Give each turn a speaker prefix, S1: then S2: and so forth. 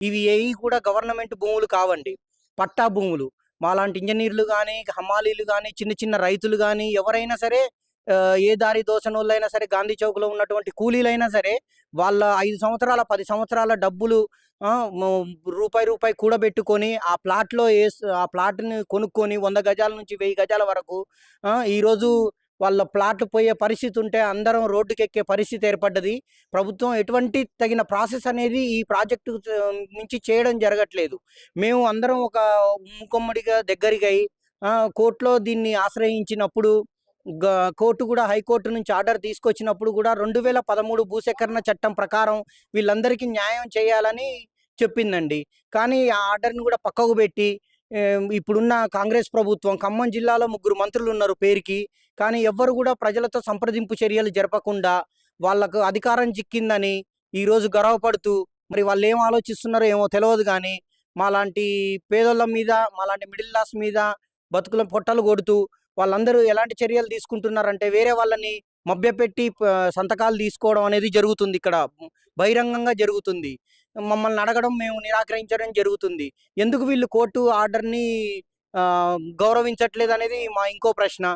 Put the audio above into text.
S1: ఇవి ఏవి కూడా గవర్నమెంట్ భూములు కావండి. పట్టా భూములు. మాలాంటి ఇంజినీర్లు గానీ, హమాలీలు గానీ, చిన్న చిన్న రైతులు గానీ, ఎవరైనా సరే ఏ దారి దోచనోళ్ళైనా సరే, గాంధీ చౌక్‌లో ఉన్నటువంటి కూలీలైనా సరే, వాళ్ళ 5 సంవత్సరాల, 10 సంవత్సరాల డబ్బులు రూపాయి కూడబెట్టుకొని, ఆ ప్లాట్‌ని కొనుక్కొని 100 గజాల నుంచి 1000 గజాల వరకు ఈరోజు వాళ్ళ ప్లాట్లు పోయే పరిస్థితుంటే అందరం రోడ్డుకెక్కే పరిస్థితి ఏర్పడ్డది. ప్రభుత్వం ఎటువంటి తగిన ప్రాసెస్ అనేది ఈ ప్రాజెక్టు నుంచి చేయడం జరగట్లేదు. మేము అందరం ఒక మూకుమ్మడిగా దగ్గరిగై కోర్ట్‌లో దీన్ని ఆశ్రయించినప్పుడు గ కోర్టు గూడా హైకోర్టు నుంచి ఆర్డర్ తీసుకొచ్చినప్పుడు గూడా 2013 భూసేకరణ చట్టం ప్రకారం వీళ్ళందరికీ న్యాయం చేయాలని చెప్పిందండి. కానీ ఆ ఆర్డర్‌ని గూడా పక్కకు బెట్టి ఇప్పుడున్న కాంగ్రెస్ ప్రభుత్వం ఖమ్మం జిల్లాలో ముగ్గురు మంత్రులున్నారు పేరుకి. కానీ ఎవ్వరు గూడా ప్రజలతో సంప్రదింపు చర్యలు జరపకుండా వాళ్ళకు అధికారం చిక్కిందని ఈరోజు గర్వపడుతూ మరి వాళ్ళేం ఆలోచిస్తున్నారో ఏమో తెలవదు గానీ, మాలాంటి పేదోళ్ళ మీద, మాలాంటి మిడిల్ క్లాస్ మీద బతుకుల పొట్టలు కొడుతూ వాళ్ళందరూ ఎలాంటి చర్యలు తీసుకుంటున్నారంటే వేరే వాళ్ళని మభ్యపెట్టి సంతకాలు తీసుకోవడం అనేది జరుగుతుందిక్కడ. బహిరంగంగా జరుగుతుంది. మమ్మల్ని అడగడం, మేము నిరాకరించడం జరుగుతుంది. ఎందుకు వీళ్ళు కోర్టు ఆర్డర్‌ని గౌరవించట్లేదనేది మా ఇంకో ప్రశ్న.